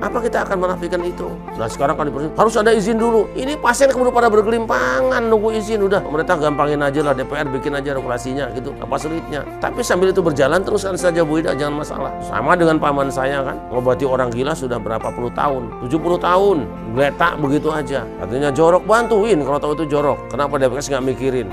Apa kita akan menafikan itu? Nah sekarang kan harus ada izin dulu. Ini pasien kemudian pada bergelimpangan nunggu izin. Udah pemerintah gampangin aja lah, DPR bikin aja regulasinya gitu. Apa sulitnya? Tapi sambil itu berjalan teruskan saja Bu Ida, jangan masalah. Sama dengan paman saya kan, ngobati orang gila sudah berapa puluh tahun, 70 tahun, geletak begitu aja. Artinya jorok bantuin kalau tahu itu jorok. Kenapa DPS nggak mikirin?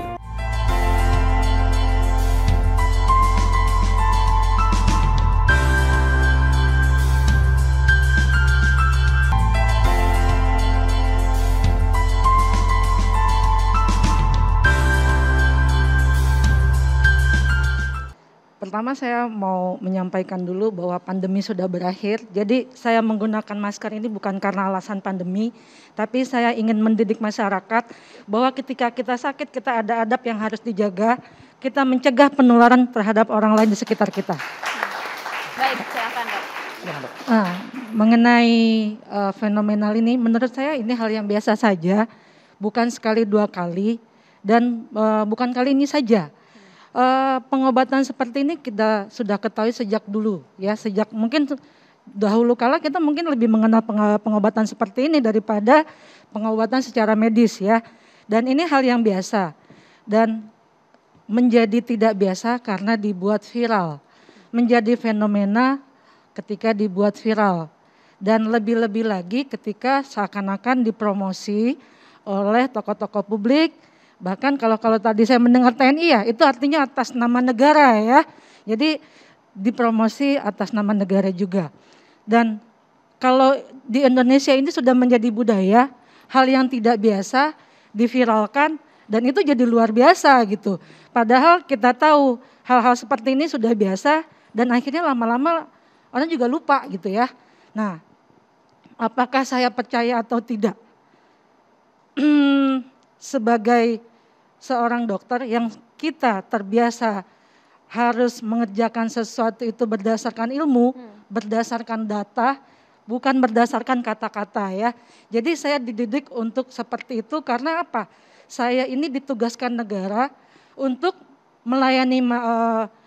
Pertama saya mau menyampaikan dulu bahwa pandemi sudah berakhir. Jadi saya menggunakan masker ini bukan karena alasan pandemi, tapi saya ingin mendidik masyarakat bahwa ketika kita sakit kita ada adab yang harus dijaga. Kita mencegah penularan terhadap orang lain di sekitar kita. Baik, silakan Dok. Mengenai fenomenal ini, menurut saya ini hal yang biasa saja, bukan sekali dua kali dan bukan kali ini saja. Pengobatan seperti ini kita sudah ketahui sejak dulu ya, sejak mungkin dahulu kala kita mungkin lebih mengenal pengobatan seperti ini daripada pengobatan secara medis ya. Dan ini hal yang biasa dan menjadi tidak biasa karena dibuat viral. Menjadi fenomena ketika dibuat viral dan lebih-lebih lagi ketika seakan-akan dipromosi oleh tokoh-tokoh publik. Bahkan kalau tadi saya mendengar TNI ya, itu artinya atas nama negara ya. Jadi dipromosi atas nama negara juga. Dan kalau di Indonesia ini sudah menjadi budaya, hal yang tidak biasa diviralkan dan itu jadi luar biasa gitu. Padahal kita tahu hal-hal seperti ini sudah biasa dan akhirnya lama-lama orang juga lupa gitu ya. Nah, apakah saya percaya atau tidak? Sebagai seorang dokter yang kita terbiasa harus mengerjakan sesuatu itu berdasarkan ilmu, berdasarkan data, bukan berdasarkan kata-kata ya. Jadi saya dididik untuk seperti itu karena apa? Saya ini ditugaskan negara untuk melayani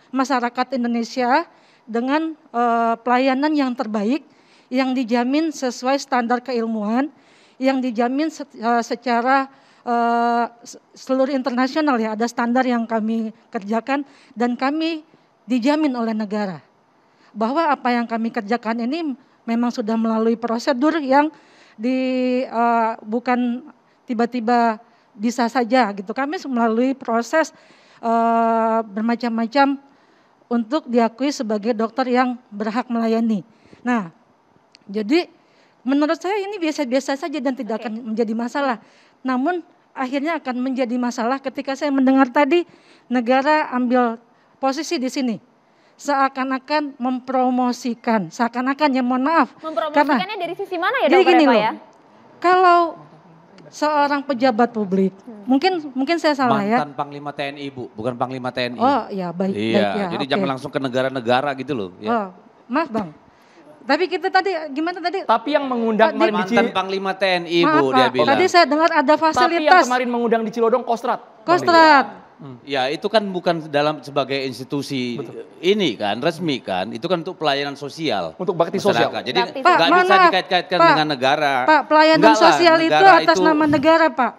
masyarakat Indonesia dengan pelayanan yang terbaik, yang dijamin sesuai standar keilmuan, yang dijamin secara seluruh internasional ya, ada standar yang kami kerjakan dan kami dijamin oleh negara bahwa apa yang kami kerjakan ini memang sudah melalui prosedur yang bukan tiba-tiba bisa saja gitu. Kami melalui proses bermacam-macam untuk diakui sebagai dokter yang berhak melayani. Nah, jadi menurut saya ini biasa-biasa saja dan tidak akan menjadi masalah. Namun akhirnya akan menjadi masalah ketika saya mendengar tadi negara ambil posisi di sini. Seakan-akan mempromosikan, seakan-akan ya mohon maaf. Mempromosikannya dari sisi mana ya Dok Pak ya? Kalau seorang pejabat publik, mungkin saya salah ya. Mantan Panglima TNI Bu, bukan Panglima TNI. Oh ya baik. Iya, baik, ya, jadi okay. jangan langsung ke negara-negara gitu loh. Ya. Oh, maaf Bang. Tapi kita tadi gimana tadi? Tapi yang mengundang kemarin di Mantan Panglima TNI maaf, Bu Pak, dia bilang. tadi saya dengar ada Tapi yang fasilitas. kemarin mengundang di Cilodong Kostrad. Kostrad. Ya itu kan bukan dalam sebagai institusi ini kan, resmi kan. Itu kan untuk pelayanan sosial. Untuk bakti sosial. Masyarakat. Jadi Bakti nggak bisa maaf, dikait-kaitkan Pak. dengan negara. Pak, pelayanan Enggak lah, sosial itu negara atas itu- nama negara Pak.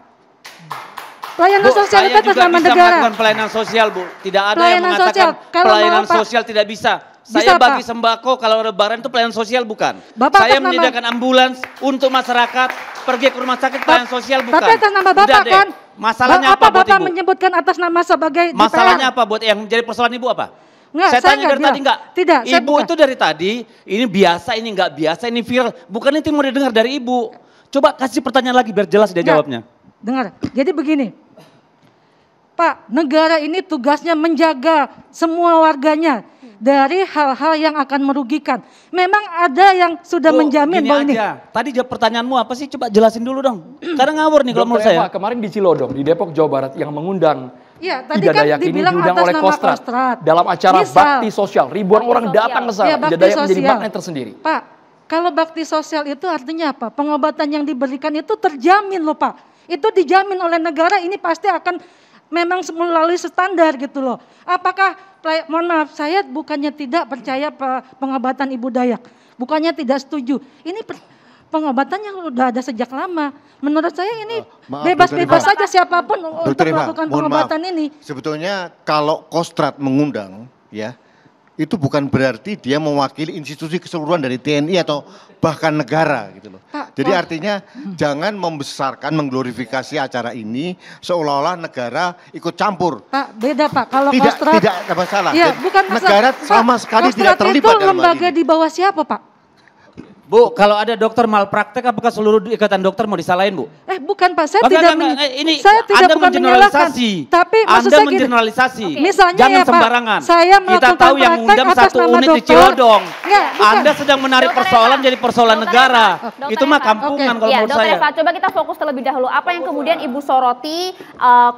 Pelayanan Bu, sosial saya itu atas juga nama bisa negara. melakukan pelayanan sosial Bu. Tidak ada Pelayanan yang mengatakan sosial. Kalau pelayanan mau, Pak. sosial tidak bisa. Bisa, Saya bagi Pak. sembako kalau lebaran itu pelayanan sosial bukan. Bapak Saya atas nama- menyediakan ambulans untuk masyarakat pergi ke rumah sakit pelayanan sosial bukan. Tapi atas nama Bapak Udah deh. kan. Masalahnya apa buat Bapak Ibu? menyebutkan atas nama sebagai Masalahnya DPR? apa buat yang jadi persoalan Ibu apa? Enggak, saya saya tanya enggak dari tadi bilang. enggak? Tidak, saya Ibu bukan. itu dari tadi, ini biasa, ini enggak biasa, ini viral. Bukan itu yang mau didengar dari Ibu. Coba kasih pertanyaan lagi biar jelas dia Enggak. jawabnya. Dengar, jadi begini. Pak, negara ini tugasnya menjaga semua warganya dari hal-hal yang akan merugikan. Memang ada yang sudah Bu, menjamin gini bahwa ini. aja. Tadi jawab pertanyaanmu apa sih? Coba jelasin dulu dong. Karena ngawur nih kalau menurut Dr. Eva, saya. kemarin di Cilodong, di Depok, Jawa Barat yang mengundang Iya, tadi Ida kan Dayak ini dibilang diundang atas oleh nama Kostrad. Kostrad. Dalam acara Misal. bakti sosial. Ribuan Bakti orang sosial. datang ke sana. Iya, Ida bakti Dayak menjadi sosial. magnet tersendiri. Pak, kalau bakti sosial itu artinya apa? Pengobatan yang diberikan itu terjamin loh Pak. Itu dijamin oleh negara, ini pasti akan memang melalui standar gitu loh. Apakah, mohon maaf, saya bukannya tidak percaya pengobatan Ibu Dayak. bukannya tidak setuju. Ini pengobatan yang udah ada sejak lama. Menurut saya ini Maaf, bebas-bebas Dr. saja siapapun untuk Dr. Eva, melakukan mohon pengobatan maaf. ini. Sebetulnya kalau Kostrad mengundang, ya, itu bukan berarti dia mewakili institusi keseluruhan dari TNI atau bahkan negara gitu loh. Pak, Jadi artinya jangan membesarkan, mengglorifikasi acara ini seolah-olah negara ikut campur. Pak, beda Pak. Kalau Tidak, Kostrad, tidak ada masalah. iya, Jadi bukan masalah. negara Pak, sama sekali tidak Kostrad terlibat itu dalam hal lembaga ini. di bawah siapa Pak? Bu, kalau ada dokter malpraktek apakah seluruh ikatan dokter mau disalahin, Bu? Bukan Pak, saya Enggak, tidak enggak, ini saya tidak Anda bukan menyalahkan. mengeneralisasi. Tapi maksud Anda saya gini, mengeneralisasi. misalnya Jangan ya Pak, sembarangan. saya Kita melakukan tahu yang praktek undang atas satu nama unit di dokter. Cilodong. Ya, bukan. Anda sedang menarik Dokter persoalan Eva. jadi persoalan Dokter negara. Eva. Dokter Itu mah Eva. kampungan kalau Iya, menurut Dokter saya. Eva, coba kita fokus terlebih dahulu. Apa yang kemudian Ibu soroti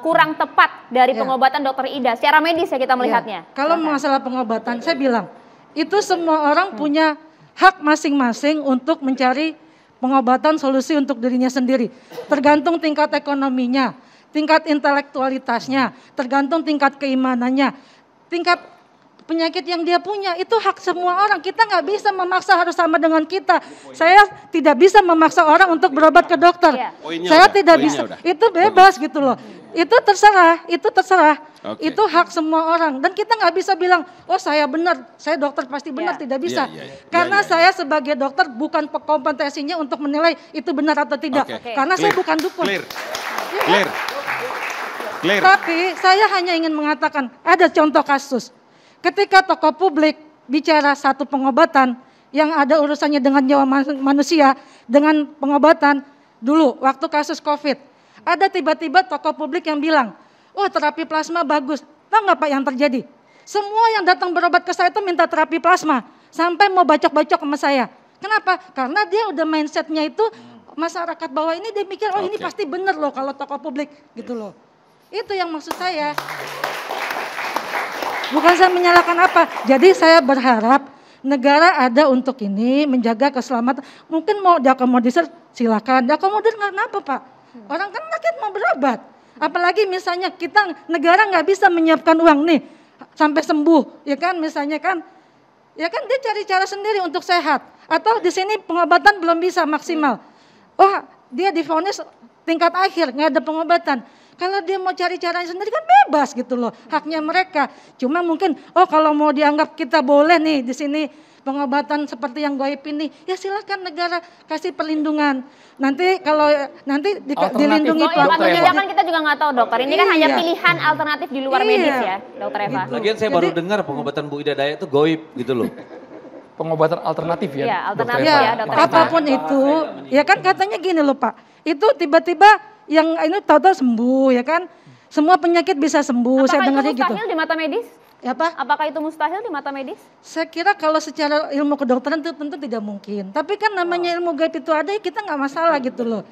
kurang tepat dari Ya. pengobatan Dokter Ida? Secara medis ya kita melihatnya. Ya, kalau masalah pengobatan, saya bilang itu semua orang punya hak masing-masing untuk mencari pengobatan solusi untuk dirinya sendiri. Tergantung tingkat ekonominya, tingkat intelektualitasnya, tergantung tingkat keimanannya, tingkat penyakit yang dia punya. Itu hak semua orang. Kita nggak bisa memaksa harus sama dengan kita. Saya tidak bisa memaksa orang untuk berobat ke dokter. Iya. Saya tidak bisa. Itu bebas gitu loh. Itu terserah, itu terserah. Oke. Itu hak semua orang. Dan kita nggak bisa bilang, oh saya benar, saya dokter pasti benar, Iya. tidak bisa. Iya. Karena saya sebagai dokter bukan kompetensinya untuk menilai itu benar atau tidak. Oke. Karena saya Clear. bukan dukun. Clear. Ya, Clear. Clear. tapi saya hanya ingin mengatakan, ada contoh kasus. Ketika tokoh publik bicara satu pengobatan yang ada urusannya dengan nyawa manusia, dengan pengobatan dulu waktu kasus COVID. Ada tiba-tiba tokoh publik yang bilang, oh terapi plasma bagus. Tahu nggak Pak yang terjadi? Semua yang datang berobat ke saya itu minta terapi plasma. Sampai mau bacok-bacok sama saya. Kenapa? Karena dia udah mindsetnya itu masyarakat bawah ini dia mikir, oh ini Oke. pasti bener loh kalau tokoh publik gitu loh. Itu yang maksud saya. Bukan saya menyalahkan apa. Jadi saya berharap negara ada untuk ini menjaga keselamatan. Mungkin mau diakomodir silakan. Diakomodir nggak kenapa Pak? Orang kan rakyat mau berobat. Apalagi misalnya kita negara nggak bisa menyiapkan uang nih sampai sembuh, ya kan misalnya kan. Ya kan dia cari cara sendiri untuk sehat. Atau di sini pengobatan belum bisa maksimal. Oh dia divonis tingkat akhir nggak ada pengobatan. Kalau dia mau cari caranya sendiri kan bebas gitu loh, haknya mereka. Cuma mungkin, oh kalau mau dianggap kita boleh nih di sini pengobatan seperti yang goib ini, ya silakan negara kasih perlindungan. Nanti kalau nanti dilindungi Oh iya, Dokter kan Eva. tidak kan kita juga nggak tahu dokter. Ini kan hanya Iya. pilihan alternatif di luar Iya. medis ya, Dokter Eva. Gitu. Lagian saya baru Jadi- dengar pengobatan Bu Ida Dayak itu goib gitu loh. Pengobatan alternatif ya. Iya, Dokter alternatif Eva. ya, Ya, Dokter Eva. apapun itu, ya kan katanya gini loh Pak, itu tiba-tiba yang ini tahu-tahu sembuh ya kan, semua penyakit bisa sembuh, saya Apakah itu dengarnya gitu. mustahil di mata medis? Ya Pak, Apakah itu mustahil di mata medis? saya kira kalau secara ilmu kedokteran itu tentu tidak mungkin. Tapi kan namanya ilmu gaib itu ada, ya kita nggak masalah gitu loh.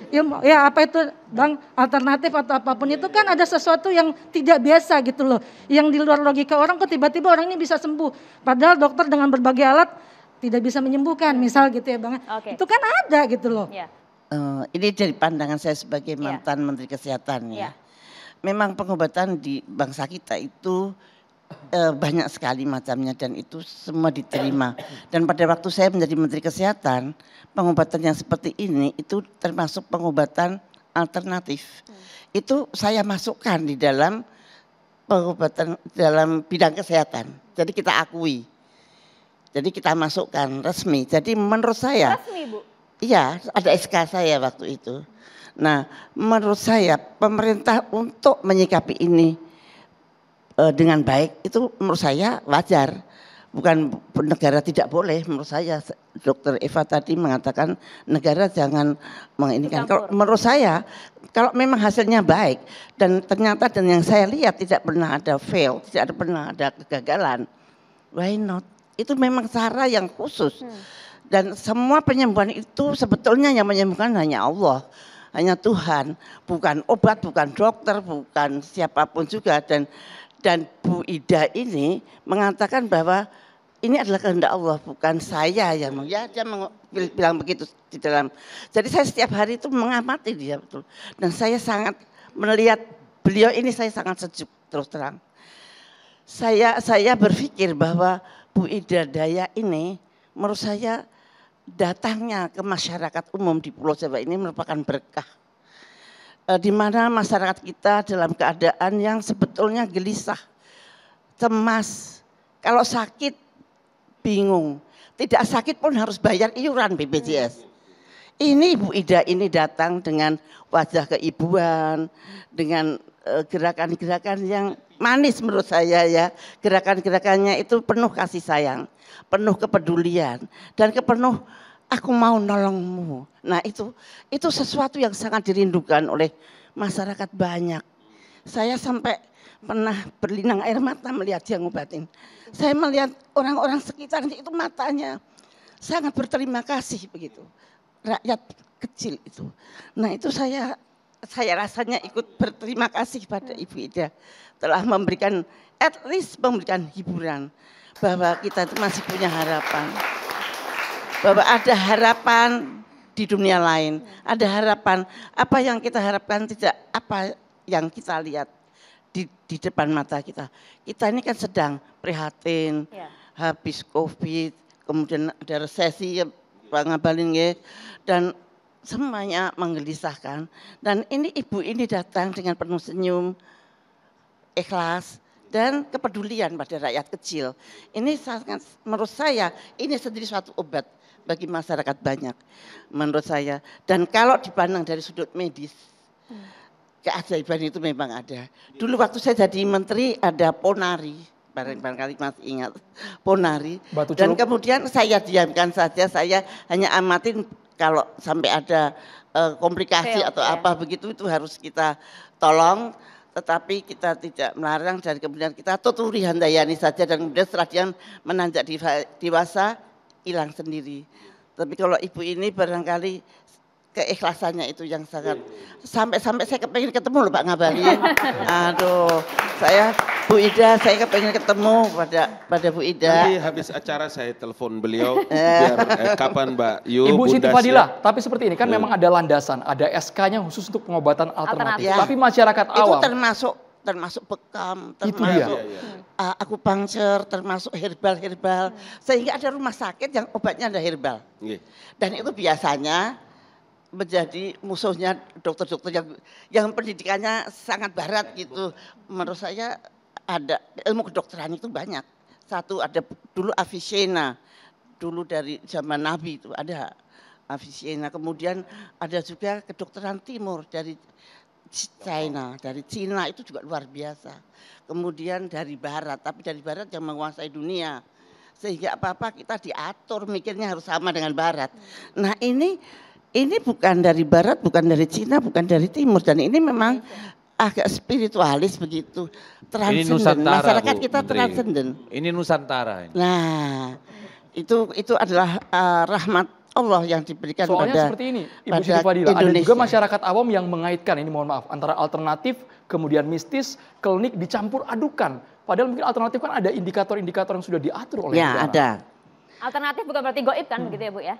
Ilmu, ya apa itu Bang, alternatif atau apapun itu kan ada sesuatu yang tidak biasa gitu loh. Yang di luar logika orang kok tiba-tiba orang ini bisa sembuh. Padahal dokter dengan berbagai alat tidak bisa menyembuhkan, misal gitu ya Bang. Oke. Itu kan ada gitu loh. Ya. Ini dari pandangan saya sebagai mantan Menteri Kesehatan Iya. ya. Memang pengobatan di bangsa kita itu banyak sekali macamnya dan itu semua diterima. Dan pada waktu saya menjadi Menteri Kesehatan, pengobatan yang seperti ini itu termasuk pengobatan alternatif. Itu saya masukkan di dalam pengobatan dalam bidang kesehatan. Jadi kita akui. Jadi kita masukkan resmi. Jadi menurut saya Resmi Bu. iya, ada SK saya waktu itu. Nah, menurut saya pemerintah untuk menyikapi ini dengan baik itu menurut saya wajar. Bukan negara tidak boleh, menurut saya Dokter Eva tadi mengatakan negara jangan menginikan. Kalau menurut saya kalau memang hasilnya baik dan ternyata dan yang saya lihat tidak pernah ada fail, tidak pernah ada kegagalan, why not? Itu memang cara yang khusus. Dan semua penyembuhan itu sebetulnya yang menyembuhkan hanya Allah, hanya Tuhan, bukan obat, bukan dokter, bukan siapapun juga. Dan Bu Ida ini mengatakan bahwa ini adalah kehendak Allah, bukan saya yang dia bilang begitu di dalam. Jadi saya setiap hari itu mengamati dia betul. Dan saya sangat melihat beliau ini saya sangat sejuk terus terang. Saya berpikir bahwa Bu Ida Dayak ini menurut saya datangnya ke masyarakat umum di Pulau Jawa ini merupakan berkah. Di mana masyarakat kita dalam keadaan yang sebetulnya gelisah, cemas. Kalau sakit bingung, tidak sakit pun harus bayar iuran BPJS. Ini Ibu Ida ini datang dengan wajah keibuan, dengan gerakan-gerakan yang manis menurut saya ya. Gerakan-gerakannya itu penuh kasih sayang, penuh kepedulian, dan penuh aku mau nolongmu. Nah itu sesuatu yang sangat dirindukan oleh masyarakat banyak. Saya sampai pernah berlinang air mata melihat dia ngobatin. Saya melihat orang-orang sekitarnya itu matanya sangat berterima kasih begitu. Rakyat kecil itu. Nah itu saya rasanya ikut berterima kasih pada Ibu Ida telah memberikan, at least memberikan hiburan bahwa kita itu masih punya harapan. Bahwa ada harapan di dunia lain, ada harapan. Apa yang kita harapkan tidak apa yang kita lihat di depan mata kita. Kita ini kan sedang prihatin, habis COVID, kemudian ada resesi, Pak Ngabalin ya, dan semuanya menggelisahkan. Dan ini ibu ini datang dengan penuh senyum, ikhlas, dan kepedulian pada rakyat kecil. Ini sangat, menurut saya ini sendiri suatu obat bagi masyarakat banyak menurut saya. Dan kalau dipandang dari sudut medis, keajaiban itu memang ada. Dulu waktu saya jadi menteri ada ponari, barangkali masih ingat ponari. Dan kemudian saya diamkan saja, saya hanya amatin kalau sampai ada komplikasi atau apa begitu itu harus kita tolong. Tetapi kita tidak melarang dan kemudian kita tuturi handayani saja dan kemudian setelah dia menanjak dewasa hilang sendiri. Tapi kalau ibu ini barangkali keikhlasannya itu yang sangat sampai saya kepengen ketemu loh Pak Ngabalin. Aduh, saya Bu Ida, saya kepengen ketemu pada Bu Ida. Nanti habis acara saya telepon beliau biar kapan Mbak Yu. Ibu Siti Fadila, tapi seperti ini kan memang ada landasan, ada SK-nya khusus untuk pengobatan alternatif. Ya. Tapi masyarakat awam itu termasuk bekam, termasuk akupunktur, termasuk herbal, sehingga ada rumah sakit yang obatnya ada herbal. Dan itu biasanya menjadi musuhnya dokter-dokter yang pendidikannya sangat barat gitu. Menurut saya ada ilmu kedokteran itu banyak. Satu ada dulu Avicenna, dulu dari zaman Nabi itu ada Avicenna. Kemudian ada juga kedokteran timur dari China, dari Cina itu juga luar biasa. Kemudian dari barat, tapi dari barat yang menguasai dunia. Sehingga apa-apa kita diatur mikirnya harus sama dengan barat. Nah ini bukan dari barat, bukan dari Cina, bukan dari timur. Dan ini memang agak spiritualis begitu. Transenden. Masyarakat kita transenden. Ini Nusantara. Ini. Nah itu adalah rahmat Allah yang diberikan soalnya seperti ini, Ibu Siti Fadila, ada juga masyarakat awam yang mengaitkan, ini mohon maaf, antara alternatif, kemudian mistis, klinik dicampur adukan. Padahal mungkin alternatif kan ada indikator-indikator yang sudah diatur oleh negara. Ada. Alternatif bukan berarti goib kan begitu ya Bu ya?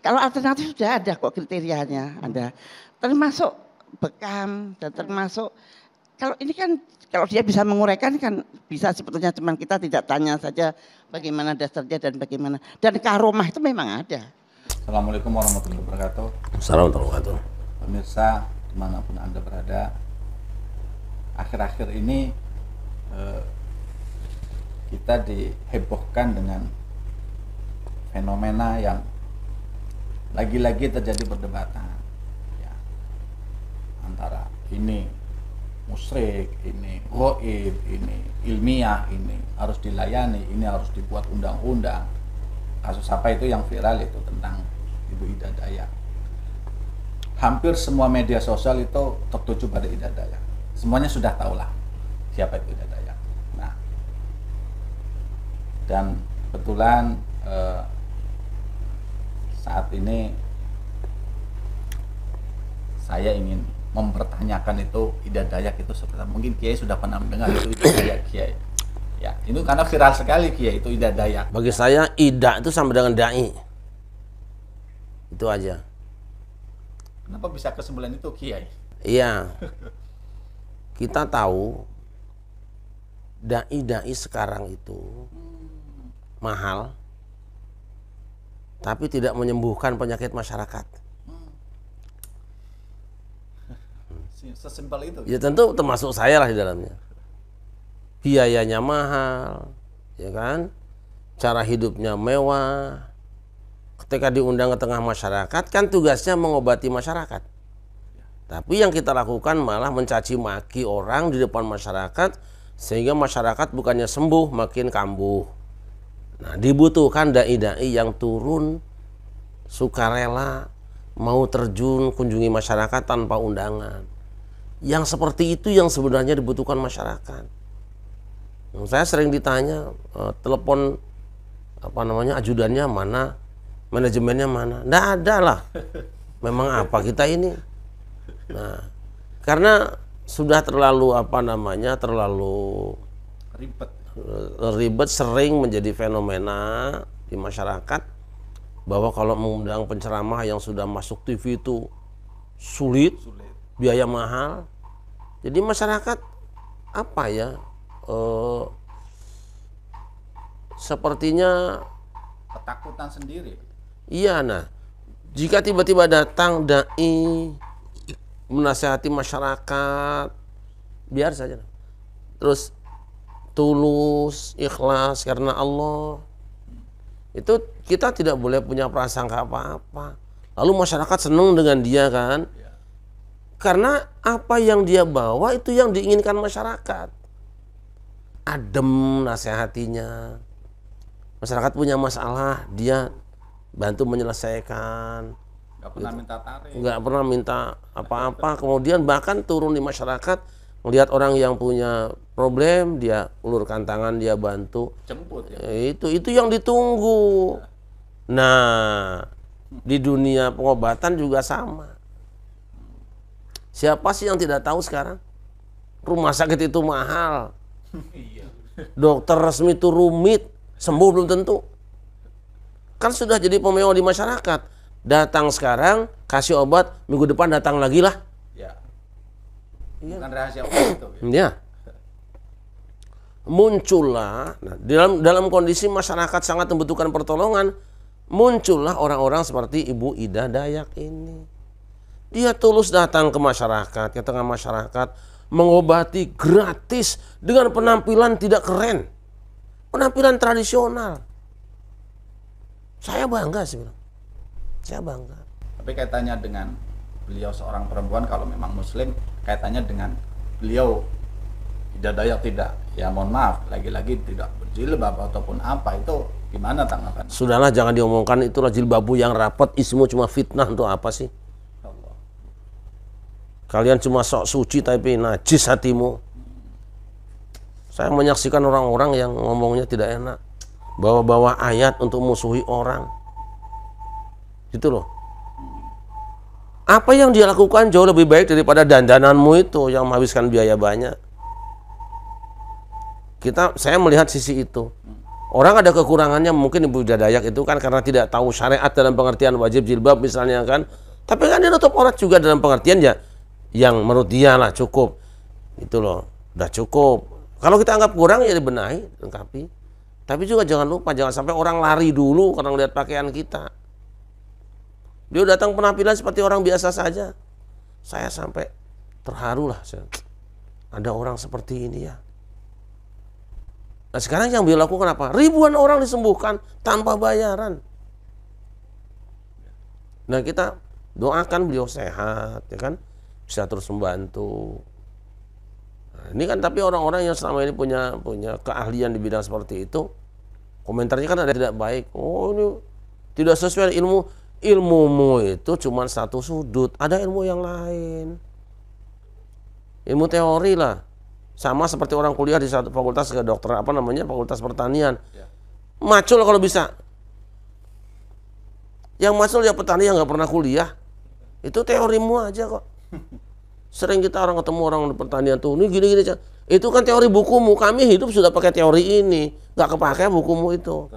Kalau alternatif sudah ada kok kriterianya, ada. Termasuk bekam dan termasuk, kalau ini kan, kalau dia bisa menguraikan kan bisa sebetulnya cuman kita tidak tanya saja bagaimana dasarnya dan bagaimana. Dan karomah itu memang ada. Assalamualaikum warahmatullahi wabarakatuh. Assalamualaikum warahmatullahi wabarakatuh. Pemirsa dimanapun Anda berada, akhir-akhir ini kita dihebohkan dengan fenomena yang lagi-lagi terjadi perdebatan ya, antara ini musyrik, ini goib, ini ilmiah, ini harus dilayani, ini harus dibuat undang-undang. Kasus apa itu yang viral itu tentang Ibu Ida Dayak. Hampir semua media sosial itu tertuju pada Ida Dayak. Semuanya sudah tahulah siapa itu Ida Dayak. Nah, dan kebetulan saat ini saya ingin mempertanyakan itu Ida Dayak itu seperti mungkin Kiai sudah pernah mendengar itu Ida Dayak Kiai. Ya, itu karena viral sekali Kiai itu Ida Dayak. Bagi saya Ida itu sama dengan dai. Itu aja. Kenapa bisa kesimpulan itu Kiai? Iya. Kita tahu dai-dai sekarang itu mahal. tapi tidak menyembuhkan penyakit masyarakat. Sesimpel itu. Ya tentu termasuk saya lah di dalamnya. Biayanya mahal, ya kan? Cara hidupnya mewah. Ketika diundang ke tengah masyarakat kan tugasnya mengobati masyarakat. Tapi yang kita lakukan malah mencaci maki orang di depan masyarakat sehingga masyarakat bukannya sembuh makin kambuh. Nah, dibutuhkan dai-dai yang turun sukarela mau terjun kunjungi masyarakat tanpa undangan. Yang seperti itu yang sebenarnya dibutuhkan masyarakat. Saya sering ditanya, telepon ajudannya mana, manajemennya mana? Nggak ada lah. Memang apa kita ini? Nah, karena sudah terlalu terlalu ribet, sering menjadi fenomena di masyarakat bahwa kalau mengundang penceramah yang sudah masuk TV itu sulit. Biaya mahal. Jadi masyarakat sepertinya ketakutan sendiri. Iya, nah, jika tiba-tiba datang dai menasihati masyarakat, biar saja. Terus tulus, ikhlas karena Allah. Itu kita tidak boleh punya prasangka apa-apa. Lalu masyarakat senang dengan dia kan? Karena apa yang dia bawa itu yang diinginkan masyarakat. Adem nasihatinya. Masyarakat punya masalah, dia bantu menyelesaikan. Nggak pernah minta tarik. Nggak pernah minta apa-apa. Kemudian bahkan turun di masyarakat, melihat orang yang punya problem, dia ulurkan tangan, dia bantu. Jemput ya. Itu yang ditunggu. Nah, di dunia pengobatan juga sama. Siapa sih yang tidak tahu sekarang? Rumah sakit itu mahal. Dokter resmi itu rumit, sembuh belum tentu. Kan sudah jadi pemewah di masyarakat. Datang sekarang, kasih obat, minggu depan datang lagi lah. Ya. Bukan rahasia obat itu. Ya. Muncullah, dalam kondisi masyarakat sangat membutuhkan pertolongan, muncullah orang-orang seperti Ibu Ida Dayak ini. Dia tulus datang ke masyarakat, ke tengah masyarakat, mengobati gratis dengan penampilan tidak keren. Penampilan tradisional. Saya bangga sih. Saya bangga. Tapi kaitannya dengan beliau seorang perempuan, kalau memang muslim, kaitannya dengan beliau Ida Dayak tidak, ya mohon maaf, lagi-lagi tidak berjilbab ataupun apa, itu gimana tanggapan? Sudahlah, jangan diomongkan, itulah jilbabu yang rapat, isimu cuma fitnah, untuk apa sih? Kalian cuma sok suci tapi najis hatimu. Saya menyaksikan orang-orang yang ngomongnya tidak enak, bawa-bawa ayat untuk musuhi orang. Gitu loh. Apa yang dia lakukan jauh lebih baik daripada dandananmu itu yang menghabiskan biaya banyak. Saya melihat sisi itu. Orang ada kekurangannya, mungkin Ibu Ida Dayak itu kan karena tidak tahu syariat dalam pengertian wajib jilbab misalnya kan. Tapi kan dia nutup aurat juga dalam pengertian ya yang menurut dia lah cukup. Itu loh, udah cukup. Kalau kita anggap kurang ya dibenahi, lengkapi. Tapi juga jangan lupa, jangan sampai orang lari dulu karena lihat pakaian kita. Dia datang penampilan seperti orang biasa saja. Saya sampai terharu lah. Ada orang seperti ini ya. Nah sekarang yang beliau lakukan apa? Ribuan orang disembuhkan tanpa bayaran. Nah kita doakan beliau sehat, ya kan? Bisa terus membantu. Nah, ini kan tapi orang-orang yang selama ini punya keahlian di bidang seperti itu, komentarnya kan ada tidak baik. Oh ini tidak sesuai ilmumu itu cuma satu sudut, ada ilmu yang lain. Ilmu teori lah. Sama seperti orang kuliah di satu fakultas kedokteran, fakultas pertanian. Ya. Macul kalau bisa. Yang macul ya petani yang nggak pernah kuliah. Itu teorimu aja kok. Sering kita ketemu orang di pertanian tuh, ini gini-gini. Itu kan teori bukumu, kami hidup sudah pakai teori ini. Nggak kepakai bukumu itu.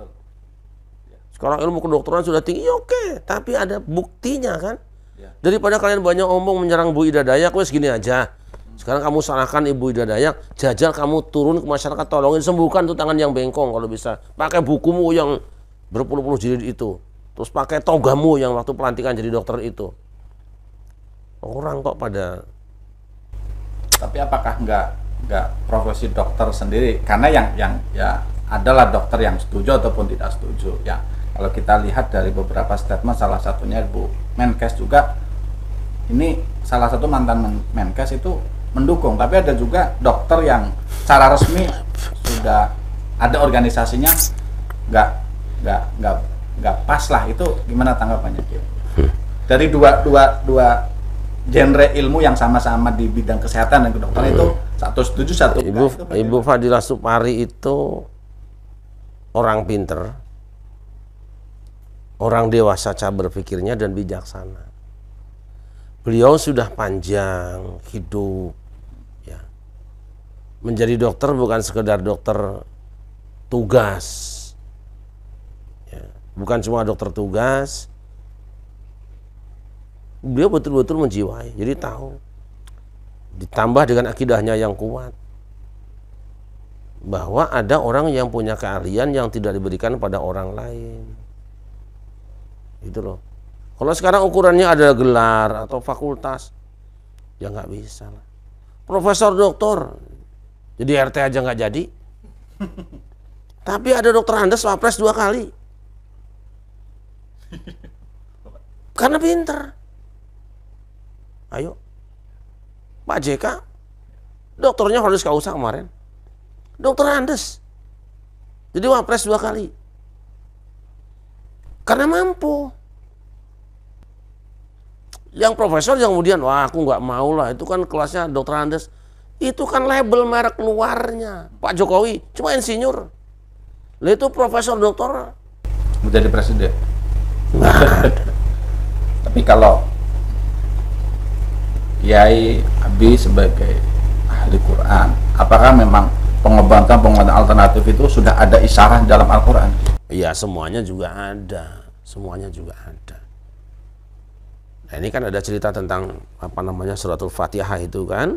Sekarang ilmu kedokteran sudah tinggi, oke. Tapi ada buktinya kan. Daripada kalian banyak omong menyerang Bu Ida Dayak, wes gini aja. Sekarang kamu salahkan Ibu Ida Dayak, jajal kamu turun ke masyarakat, tolongin sembuhkan tuh tangan yang bengkong kalau bisa. Pakai bukumu yang berpuluh-puluh jilid itu. terus pakai togamu yang waktu pelantikan jadi dokter itu. Orang kok pada. Tapi apakah nggak profesi dokter sendiri? Karena yang ya adalah dokter yang setuju ataupun tidak setuju. Ya kalau kita lihat dari beberapa statement, salah satunya Bu Menkes juga, ini salah satu mantan Menkes itu mendukung. Tapi ada juga dokter yang secara resmi sudah ada organisasinya nggak pas lah. Itu gimana tanggapannya? Dari dua genre ilmu yang sama-sama di bidang kesehatan dan kedokteran itu satu setuju satu Ibu Fadila Supari itu orang pinter, orang dewasa cara berpikirnya dan bijaksana. Beliau sudah panjang hidup, ya. Menjadi dokter bukan sekedar dokter tugas, ya. Bukan cuma dokter tugas. Beliau betul-betul menjiwai, jadi tahu. Ditambah dengan akidahnya yang kuat, bahwa ada orang yang punya keahlian yang tidak diberikan pada orang lain. Gitu loh. Kalau sekarang ukurannya ada gelar atau fakultas, ya nggak bisa lah. Profesor doktor, jadi RT aja nggak jadi. Tapi ada dokter Andes wapres 2 kali. Karena pinter. Ayo, Pak JK, dokternya Honoris Causa kemarin, dokter Andes, jadi wapres 2 kali, karena mampu. Yang profesor yang kemudian, wah aku nggak mau lah, itu kan kelasnya dokter Andes, itu kan label merek luarnya. Pak Jokowi cuma insinyur, itu profesor doktor menjadi presiden. Tapi kalau Kiai Abi sebagai ahli Quran, apakah memang pengobatan alternatif itu sudah ada isyarah dalam Al-Quran? Iya, semuanya juga ada, semuanya juga ada. Nah ini kan ada cerita tentang apa namanya suratul Fatihah itu kan,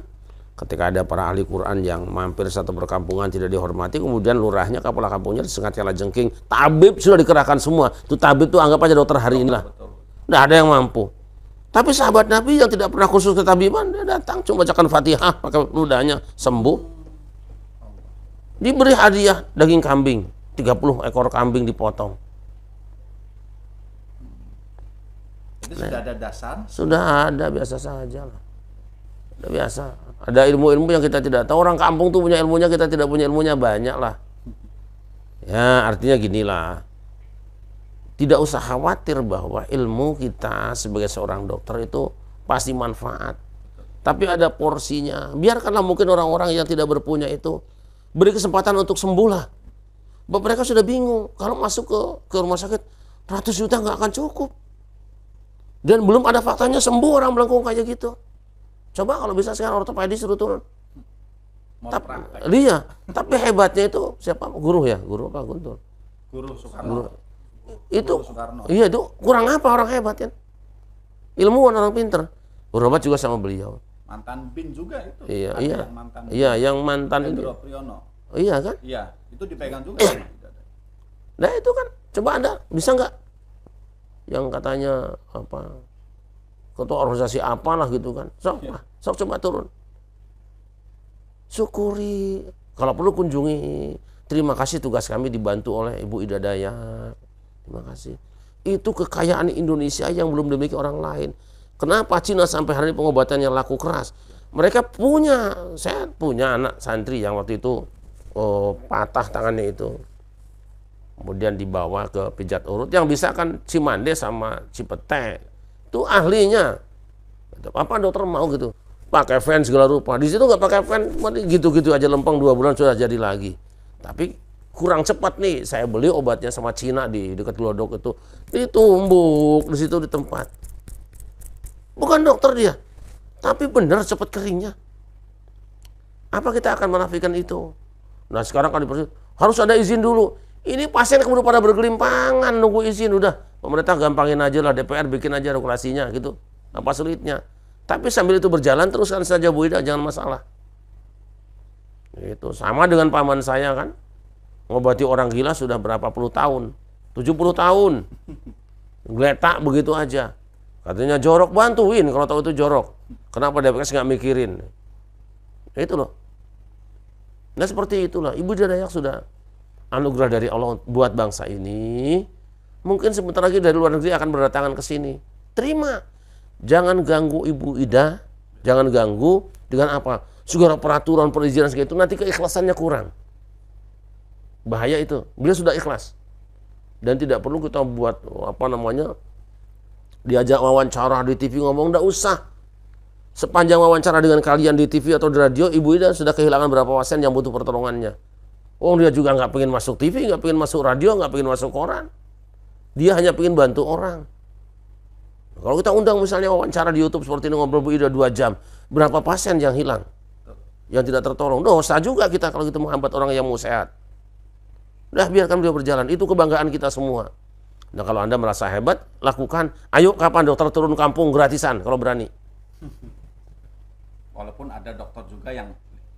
ketika ada para ahli Quran yang mampir satu perkampungan tidak dihormati, kemudian lurahnya, kepala kampungnya disengat kalajengking, tabib sudah dikerahkan semua, itu tabib tuh anggap aja dokter hari inilah, nggak ada yang mampu. Tapi sahabat Nabi yang tidak pernah khusus ketabiban, dia datang cuma bacakan Fatihah pakai ludahnya sembuh. Diberi hadiah daging kambing, 30 ekor kambing dipotong. Itu sudah ada dasar? Sudah ada, biasa saja lah. Sudah biasa. Ada ilmu-ilmu yang kita tidak tahu. Orang kampung tuh punya ilmunya, kita tidak punya ilmunya, banyak lah. Ya artinya ginilah. Tidak usah khawatir bahwa ilmu kita sebagai seorang dokter itu pasti manfaat. Tapi ada porsinya. Biarkanlah mungkin orang-orang yang tidak berpunya itu beri kesempatan untuk sembuh lah. Mereka sudah bingung. Kalau masuk ke rumah sakit, 100 juta nggak akan cukup. Dan belum ada faktanya sembuh orang melengkung kayak gitu. Coba kalau bisa sekarang ortopedis suruh turun. Tapi hebatnya itu siapa? Guru ya? Guru apa Guntur? Guru Soekarno. Itu iya itu kurang apa orang hebat kan, ilmuwan orang pinter, berobat juga sama beliau. Mantan BIN juga itu. Yang mantan ini. Iya kan? Iya, itu dipegang juga. Nah itu kan, coba Anda bisa nggak yang katanya apa ketua organisasi apalah gitu kan, sok coba turun, syukuri, kalau perlu kunjungi, terima kasih tugas kami dibantu oleh Ibu Ida Dayak. Terima kasih. Itu kekayaan Indonesia yang belum dimiliki orang lain. Kenapa Cina sampai hari ini pengobatannya laku keras? Mereka punya, saya punya anak santri yang waktu itu patah tangannya itu. Kemudian dibawa ke pijat urut. Yang bisa kan Cimande sama Cipete. Itu ahlinya. Apa dokter mau gitu? Pakai fan segala rupa. Di situ nggak pakai fan, gitu-gitu aja lempeng 2 bulan sudah jadi lagi. Tapi kurang cepat nih, saya beli obatnya sama Cina di dekat Glodok itu, ditumbuk di situ di tempat. Bukan dokter dia, tapi benar cepat keringnya. Apa kita akan menafikan itu? Nah sekarang kan harus ada izin dulu. Ini pasien kemudian pada bergelimpangan nunggu izin, udah pemerintah gampangin aja lah, DPR bikin aja regulasinya gitu. Apa sulitnya? Tapi sambil itu berjalan teruskan saja Bu Ida, jangan masalah. Itu sama dengan paman saya kan. Ngobati orang gila sudah berapa puluh tahun, 70 tahun. Geletak begitu aja. Katanya jorok, bantuin kalau tahu itu jorok. Kenapa DPS nggak mikirin? Ya itu loh. Nah seperti itulah, Ibu Ida Dayak sudah anugerah dari Allah buat bangsa ini. Mungkin sebentar lagi dari luar negeri akan berdatangan ke sini. Terima. Jangan ganggu Ibu Ida, jangan ganggu dengan apa? Segala peraturan, perizinan segitu, nanti keikhlasannya kurang. Bahaya itu. Beliau sudah ikhlas. Dan tidak perlu kita buat apa namanya, diajak wawancara di TV ngomong, enggak usah. Sepanjang wawancara dengan kalian di TV atau di radio, Ibu Ida sudah kehilangan berapa pasien yang butuh pertolongannya. Oh dia juga nggak pengen masuk TV, nggak pengen masuk radio, nggak pengen masuk koran. Dia hanya pengen bantu orang. Kalau kita undang misalnya wawancara di YouTube seperti ini, ngobrol Bu Ida 2 jam, berapa pasien yang hilang? Yang tidak tertolong. Dosa juga kita kalau kita menghambat orang yang mau sehat. Udah biarkan beliau berjalan, itu kebanggaan kita semua. Nah kalau Anda merasa hebat, lakukan. Ayo kapan dokter turun kampung gratisan kalau berani. Walaupun ada dokter juga yang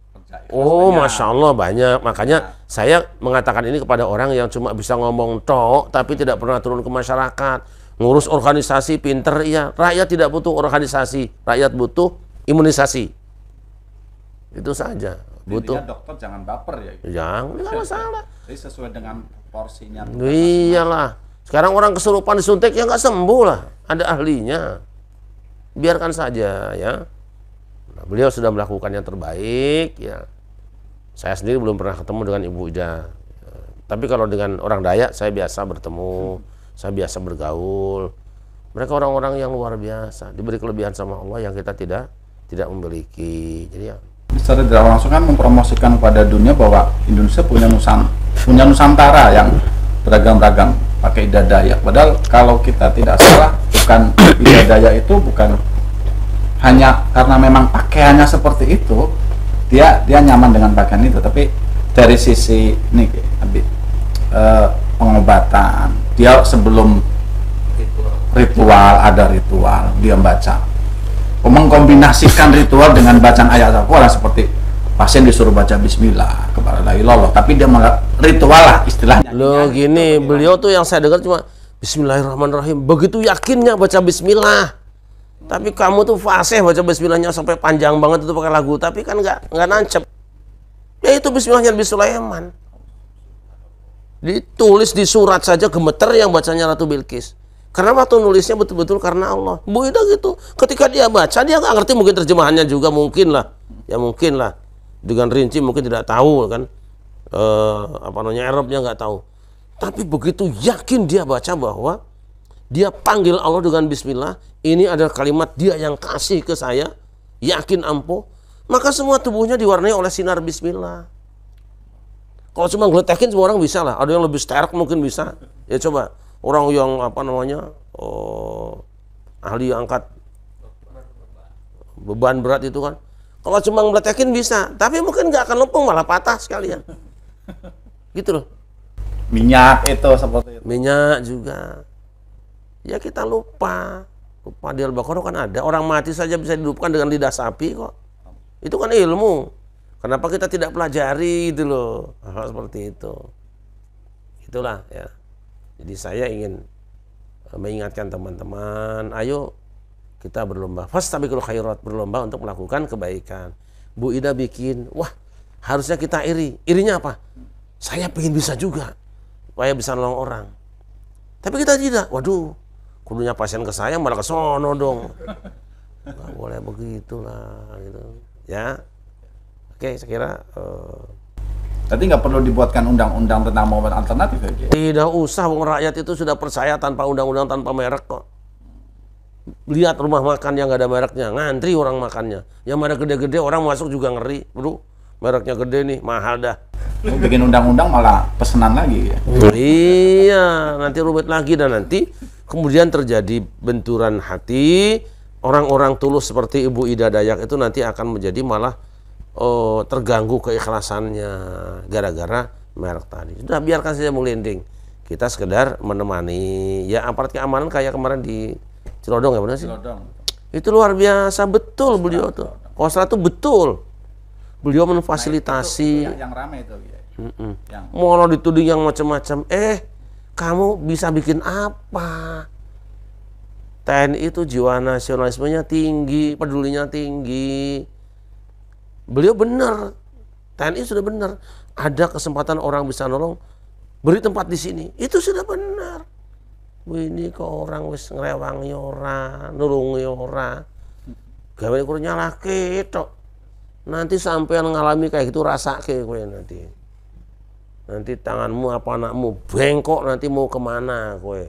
kerja. Oh, Masya Allah banyak. Makanya saya mengatakan ini kepada orang yang cuma bisa ngomong tok, tapi tidak pernah turun ke masyarakat. Ngurus organisasi, pinter, iya. Rakyat tidak butuh organisasi, rakyat butuh imunisasi. Itu saja. Butuh. Intinya dokter jangan baper ya. Jangan, nggak masalah. Jadi sesuai dengan porsinya. Iyalah. Sekarang orang kesurupan disuntik ya nggak sembuh lah. Ada ahlinya. Biarkan saja ya. Nah, beliau sudah melakukan yang terbaik ya. Saya sendiri belum pernah ketemu dengan Ibu Ida. Tapi kalau dengan orang Dayak saya biasa bertemu, saya biasa bergaul. Mereka orang-orang yang luar biasa, diberi kelebihan sama Allah yang kita tidak memiliki. Jadi ya secara tidak langsung kan mempromosikan kepada dunia bahwa Indonesia punya Nusantara yang beragam-ragam pakai Ida Dayak. Padahal kalau kita tidak salah, bukan Ida Dayak itu bukan hanya karena memang pakaiannya seperti itu, dia nyaman dengan pakaian itu, tapi dari sisi nih pengobatan, dia sebelum ritual ada ritual, dia baca, mengkombinasikan ritual dengan bacaan ayat Al-Quran, seperti pasien disuruh baca Bismillah kepada la ilaha illallah, tapi dia malah ritual lah istilahnya. Loh gini, beliau tuh yang saya dengar cuma Bismillahirrahmanirrahim, begitu yakinnya baca Bismillah. Tapi kamu tuh fasih baca Bismillahnya sampai panjang banget itu pakai lagu, tapi kan nggak nancep. Ya itu Bismillahnya Nabi Sulaiman. Ditulis di surat saja gemeter yang bacanya Ratu Bilqis. Karena waktu nulisnya betul-betul karena Allah. Bu Ida gitu. Ketika dia baca dia nggak ngerti mungkin terjemahannya juga mungkin lah. Ya mungkin lah. Dengan rinci mungkin tidak tahu kan. Apa namanya Arabnya nggak tahu. Tapi begitu yakin dia baca bahwa dia panggil Allah dengan Bismillah, ini adalah kalimat dia yang kasih ke saya, yakin ampuh, maka semua tubuhnya diwarnai oleh sinar Bismillah. Kalau cuma ngeletekin semua orang bisa lah, ada yang lebih sterk mungkin bisa. Ya coba, orang yang apa namanya, ahli angkat beban berat itu kan, kalau cuma ngeletekin bisa, tapi mungkin nggak akan lempung, malah patah sekalian. Gitu loh. Minyak itu seperti itu. Minyak juga. Ya kita lupa di Al-Baqarah kan ada orang mati saja bisa dihidupkan dengan lidah sapi kok. Itu kan ilmu. Kenapa kita tidak pelajari gitu loh, hal seperti itu. Itulah ya. Jadi saya ingin mengingatkan teman-teman, ayo kita berlomba. Fastabiqul khairat, berlomba untuk melakukan kebaikan. Bu Ida bikin, wah harusnya kita iri. Irinya apa? Saya pengen bisa juga, supaya bisa nolong orang. Tapi kita tidak, waduh. Kudunya pasien ke saya malah ke sono dong. Nggak boleh begitulah gitu. Ya. Oke, saya kira Berarti nggak perlu dibuatkan undang-undang tentang momen alternatif ya? Tidak usah, rakyat itu sudah percaya tanpa undang-undang, tanpa merek kok. Lihat rumah makan yang nggak ada mereknya, ngantri orang makannya. Yang merek gede-gede orang masuk juga ngeri. Bro, mereknya gede nih, mahal dah. Bikin undang-undang malah pesenan lagi ya? Iya, nanti rumit lagi dan nanti kemudian terjadi benturan hati. Orang-orang tulus seperti Ibu Ida Dayak itu nanti akan menjadi malah terganggu keikhlasannya gara-gara merek tadi. Sudah biarkan saja melinding. Kita sekedar menemani. Ya aparat keamanan kayak kemarin di Cilodong ya benar sih? Cilodong. Itu luar biasa betul beliau tuh. Kostra tuh betul. Beliau memfasilitasi. Yang ramai itu. Ya. Mau dituding yang macam-macam. Kamu bisa bikin apa? TNI itu jiwa nasionalismenya tinggi, pedulinya tinggi. Beliau benar, TNI sudah benar. Ada kesempatan orang bisa nolong, beri tempat di sini. Itu sudah benar. Ini kok orang wis ngrewangi ora, nulungi ora. Gawe kudu nyalahke tok. Nanti sampean ngalami kayak gitu rasake kowe nanti. Nanti tanganmu apa anakmu bengkok, nanti mau kemana kowe.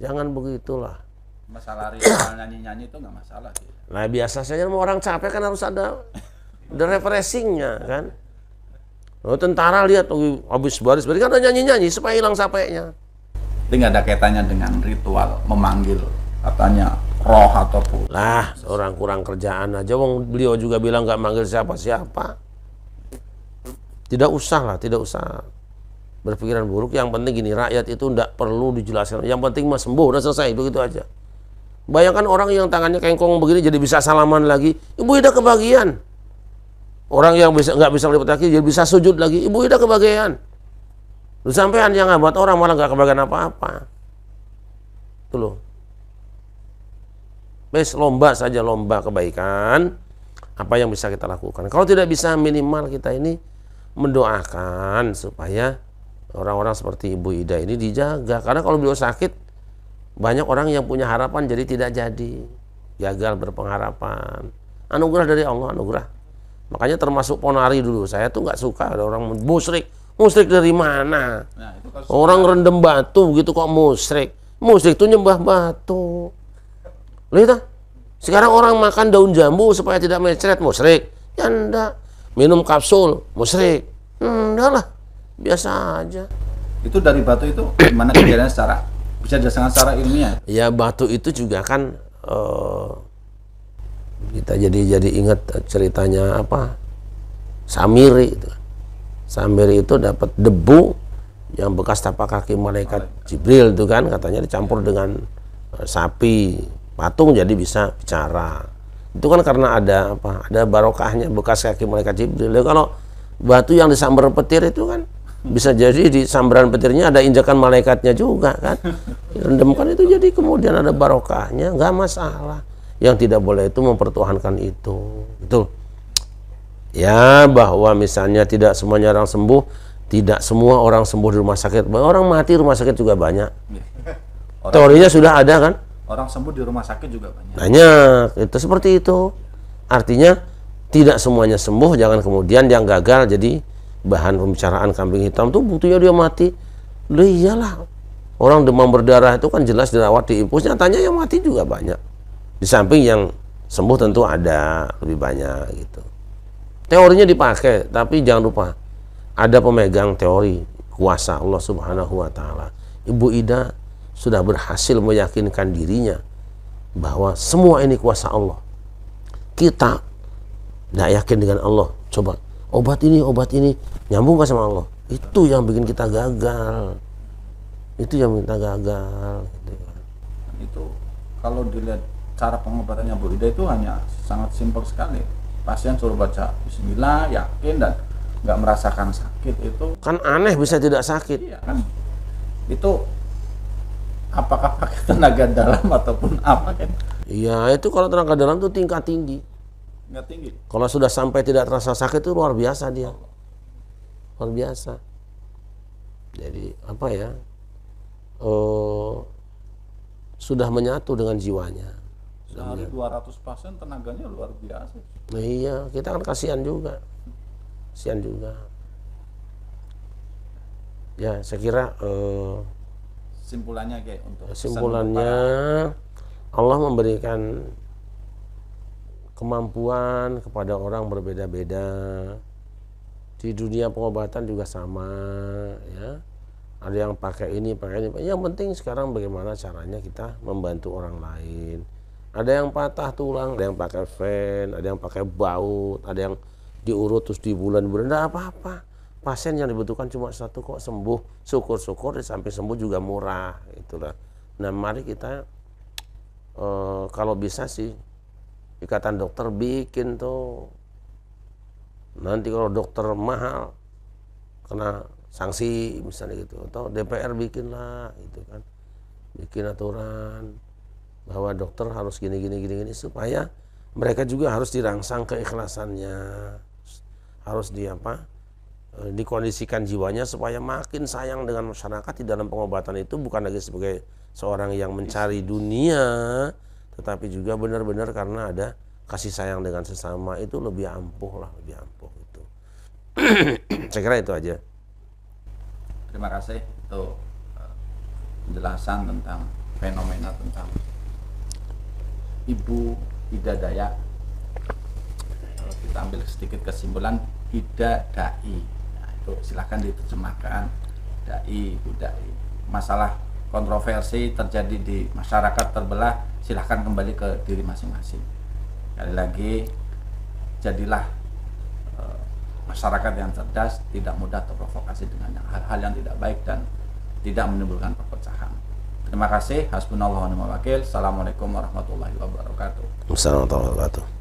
Jangan begitulah. Masalah ritual nyanyi-nyanyi itu nggak masalah sih. Nah biasa saja mau orang capek kan harus ada refreshingnya kan. Oh, tentara lihat habis baris berarti kan ada nyanyi-nyanyi supaya hilang capeknya. Itu nggak ada kaitannya dengan ritual memanggil katanya roh ataupun. Lah orang kurang kerjaan aja. Wong beliau juga bilang nggak manggil siapa-siapa. Tidak usah lah, tidak usah berpikiran buruk. Yang penting gini, rakyat itu tidak perlu dijelaskan. Yang penting mah sembuh, udah selesai, begitu aja. Bayangkan orang yang tangannya kengkong begini jadi bisa salaman lagi. Ibu Ida kebagian. Orang yang nggak bisa melipat kaki jadi bisa sujud lagi. Ibu Ida kebagian. Lu sampean yang buat orang malah nggak kebagian apa-apa. Itu loh. Bes lomba saja, lomba kebaikan. Apa yang bisa kita lakukan? Kalau tidak bisa, minimal kita ini mendoakan supaya orang-orang seperti Ibu Ida ini dijaga. Karena kalau beliau sakit, banyak orang yang punya harapan jadi tidak jadi. Gagal berpengharapan. Anugerah dari Allah, anugerah. Makanya termasuk ponari dulu. Saya tuh nggak suka ada orang musyrik. Musyrik dari mana? Nah, orang rendem batu gitu kok musyrik. Musyrik tuh nyembah batu. Lihat, sekarang orang makan daun jambu supaya tidak mencret, musyrik. Ya enggak. Minum kapsul, musyrik. Enggak lah, biasa aja. Itu dari batu itu gimana kejadiannya secara bisa dijelaskan secara ilmiah? Ya batu itu juga kan kita jadi ingat ceritanya apa? Samiri itu. Samiri itu dapat debu yang bekas tapak kaki malaikat Jibril itu kan, katanya dicampur dengan sapi, patung jadi bisa bicara. Itu kan karena ada apa? Ada barokahnya bekas kaki malaikat Jibril. Jadi kalau batu yang disambar petir itu kan bisa jadi di sambaran petirnya ada injakan malaikatnya juga kan. Direndamkan itu jadi kemudian ada barokahnya, nggak masalah. Yang tidak boleh itu mempertuhankan itu. Itu. Ya bahwa misalnya tidak semuanya orang sembuh, tidak semua orang sembuh di rumah sakit. Orang mati rumah sakit juga banyak. Teorinya sudah ada kan? Orang sembuh di rumah sakit juga banyak. Banyak, itu seperti itu. Artinya tidak semuanya sembuh, jangan kemudian yang gagal jadi bahan pembicaraan kambing hitam tuh buktinya dia mati. Loh iyalah, orang demam berdarah itu kan jelas dirawat di infus, nyatanya yang mati juga banyak. Di samping yang sembuh tentu ada lebih banyak gitu. Teorinya dipakai, tapi jangan lupa ada pemegang teori kuasa Allah Subhanahu wa taala. Ibu Ida sudah berhasil meyakinkan dirinya bahwa semua ini kuasa Allah. Kita tidak yakin dengan Allah. Coba obat ini nyambung gak sama Allah? Itu yang bikin kita gagal. Itu yang bikin kita gagal. Itu kalau dilihat cara pengobatannya Bu Ida itu hanya sangat simpel sekali. Pasien suruh baca Bismillah, yakin dan nggak merasakan sakit itu. Kan aneh bisa tidak sakit. Iya kan. Itu apakah pakai tenaga dalam ataupun apa kan? Iya, itu kalau tenaga dalam itu tingkat tinggi. Nggak tinggi. Kalau sudah sampai tidak terasa sakit itu luar biasa dia. Luar biasa. Jadi apa ya? Sudah menyatu dengan jiwanya. Sehari 200 pasien tenaganya luar biasa. Nah, iya, kita kan kasihan juga. Kasihan juga. Ya, saya kira simpulannya kayak untuk simpulannya Allah memberikan kemampuan kepada orang berbeda-beda. Di dunia pengobatan juga sama, ya. Ada yang pakai ini, pakai ini. Yang penting sekarang bagaimana caranya kita membantu orang lain. Ada yang patah tulang, ada yang pakai ven, ada yang pakai baut, ada yang diurut terus di bulan-bulan. Tidak apa-apa. Pasien yang dibutuhkan cuma satu kok, sembuh. Syukur-syukur, sampai sembuh juga murah. Itulah. Nah, mari kita kalau bisa sih ikatan dokter bikin tuh. Nanti kalau dokter mahal kena sanksi misalnya gitu, atau DPR bikin lah gitu kan, bikin aturan. bahwa dokter harus gini supaya mereka juga harus dirangsang keikhlasannya, harus dikondisikan jiwanya supaya makin sayang dengan masyarakat di dalam pengobatan itu, bukan lagi sebagai seorang yang mencari dunia, tetapi juga benar-benar karena ada kasih sayang dengan sesama, itu lebih ampuh gitu. Saya kira itu aja. Terima kasih untuk penjelasan tentang fenomena tentang Ibu Ida Dayak. Kalau kita ambil sedikit kesimpulan, Ida Dai, nah, itu silahkan diterjemahkan Dai, Ibu Dai. Masalah kontroversi terjadi di masyarakat terbelah, silahkan kembali ke diri masing-masing. Sekali lagi, jadilah masyarakat yang cerdas, tidak mudah terprovokasi dengan hal-hal yang tidak baik dan tidak menimbulkan perpecahan. Terima kasih. Hasbunallahu wa ni'mal wakil. Assalamualaikum warahmatullahi wabarakatuh. Assalamualaikum warahmatullahi wabarakatuh.